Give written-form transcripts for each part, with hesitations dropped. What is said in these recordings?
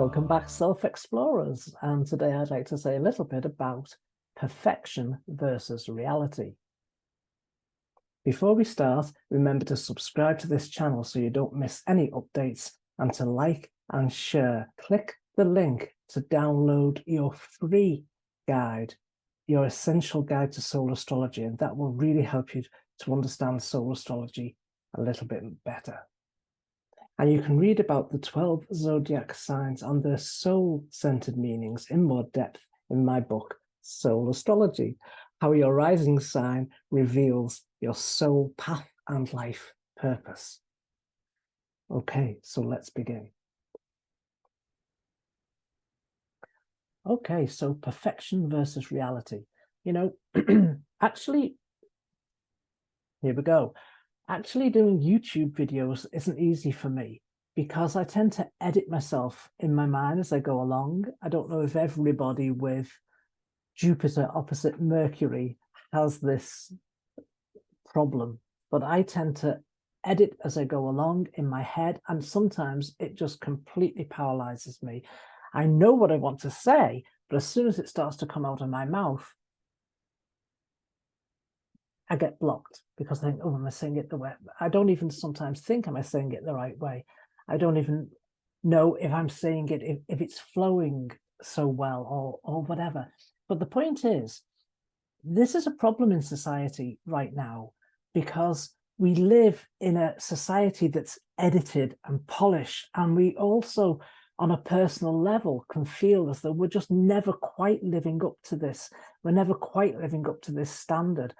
Welcome back, self-explorers, and today I'd like to say a little bit about perfection versus reality. Before we start, remember to subscribe to this channel so you don't miss any updates, and to like and share. Click the link to download your free guide, your essential guide to solar astrology, and that will really help you to understand solar astrology a little bit better. And you can read about the 12 zodiac signs and their soul-centered meanings in more depth in my book, Soul Astrology, how your rising sign reveals your soul path and life purpose. Okay, so let's begin. Okay, so perfection versus reality. You know, actually, here we go. Actually doing YouTube videos isn't easy for me because I tend to edit myself in my mind as I go along. I don't know if everybody with Jupiter opposite Mercury has this problem, but I tend to edit as I go along in my head, and sometimes it just completely paralyzes me. I know what I want to say, but as soon as it starts to come out of my mouth, I get blocked because I think, oh, am I saying it the way? I don't even sometimes think, am I saying it the right way? I don't even know if I'm saying it, if it's flowing so well or whatever. But the point is, this is a problem in society right now because we live in a society that's edited and polished, and we also, on a personal level, can feel as though we're just never quite living up to this. We're never quite living up to this standard.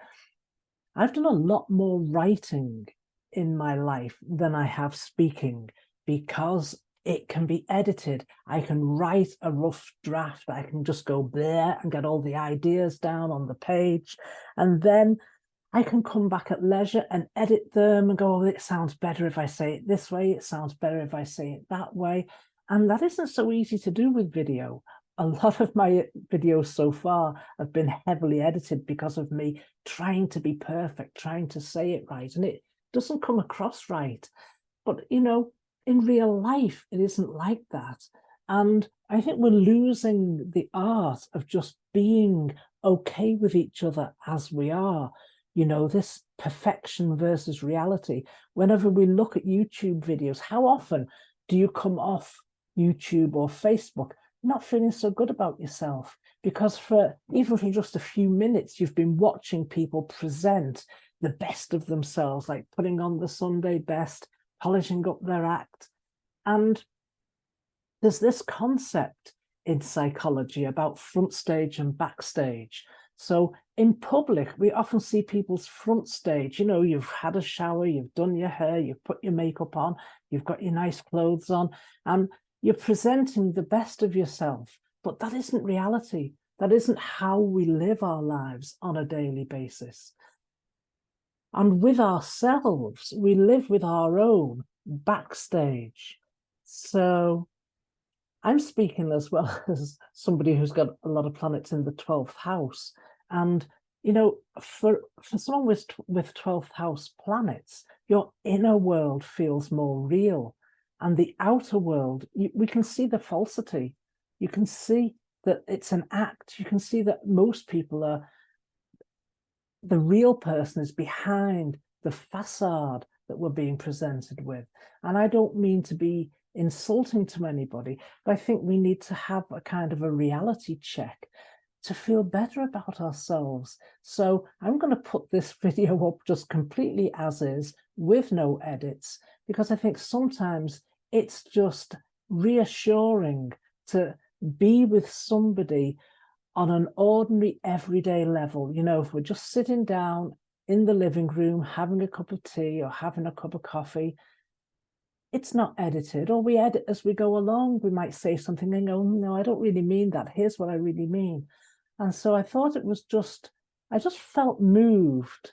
I've done a lot more writing in my life than I have speaking because it can be edited. I can write a rough draft. I can just go there and get all the ideas down on the page. And then I can come back at leisure and edit them and go, oh, it sounds better if I say it this way. It sounds better if I say it that way. And that isn't so easy to do with video. A lot of my videos so far have been heavily edited because of me trying to be perfect, trying to say it right, and it doesn't come across right. But, you know, in real life, it isn't like that. And I think we're losing the art of just being okay with each other as we are. You know, this perfection versus reality. Whenever we look at YouTube videos, how often do you come off YouTube or Facebook not feeling so good about yourself? Because even for just a few minutes, you've been watching people present the best of themselves, like putting on the Sunday best, polishing up their act. And there's this concept in psychology about front stage and backstage. So in public, we often see people's front stage. You know, you've had a shower, you've done your hair, you've put your makeup on, you've got your nice clothes on, and you're presenting the best of yourself. But that isn't reality. That isn't how we live our lives on a daily basis. And with ourselves, we live with our own backstage. So I'm speaking as well as somebody who's got a lot of planets in the 12th house. And, you know, for someone with 12th house planets, your inner world feels more real. And the outer world, we can see the falsity. You can see that it's an act. You can see that most people the real person is behind the facade that we're being presented with. And I don't mean to be insulting to anybody, but I think we need to have a kind of a reality check to feel better about ourselves. So I'm going to put this video up just completely as is, with no edits, because I think sometimes it's just reassuring to be with somebody on an ordinary everyday level. You know, if we're just sitting down in the living room, having a cup of tea or having a cup of coffee, it's not edited, or we edit as we go along. We might say something and go, no, I don't really mean that. Here's what I really mean. And so I thought it was I just felt moved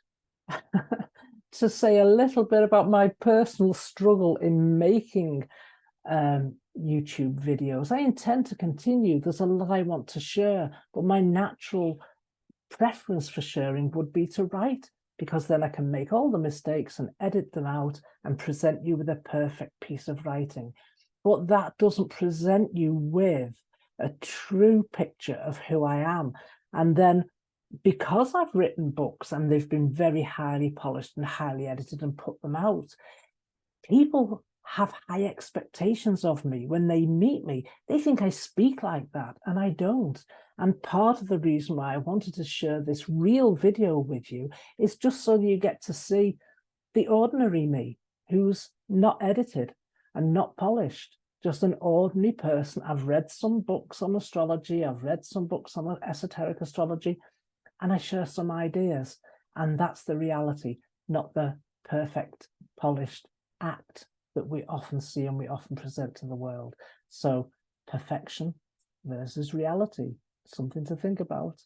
to say a little bit about my personal struggle in making YouTube videos. I intend to continue. There's a lot I want to share, but my natural preference for sharing would be to write, because then I can make all the mistakes and edit them out and present you with a perfect piece of writing. but that doesn't present you with a true picture of who I am. And then because I've written books and they've been very highly polished and highly edited and put them out, people have high expectations of me. When they meet me, they think I speak like that, and I don't. And part of the reason why I wanted to share this real video with you is just so you get to see the ordinary me, who's not edited and not polished, just an ordinary person. I've read some books on astrology, I've read some books on esoteric astrology, and I share some ideas. And that's the reality, not the perfect, polished act that we often see and we often present to the world. So perfection versus reality, something to think about.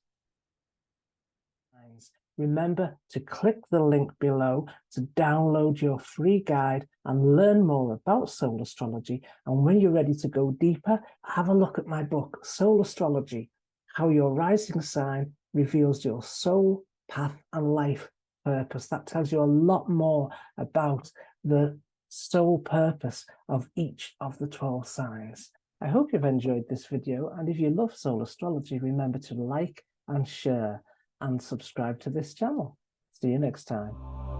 Remember to click the link below to download your free guide and learn more about soul astrology. And when you're ready to go deeper, have a look at my book, Soul Astrology, How Your Rising Sign Reveals Your Soul, Path and Life Purpose. That tells you a lot more about the soul purpose of each of the 12 signs. I hope you've enjoyed this video, and if you love soul astrology, remember to like and share and subscribe to this channel. See you next time.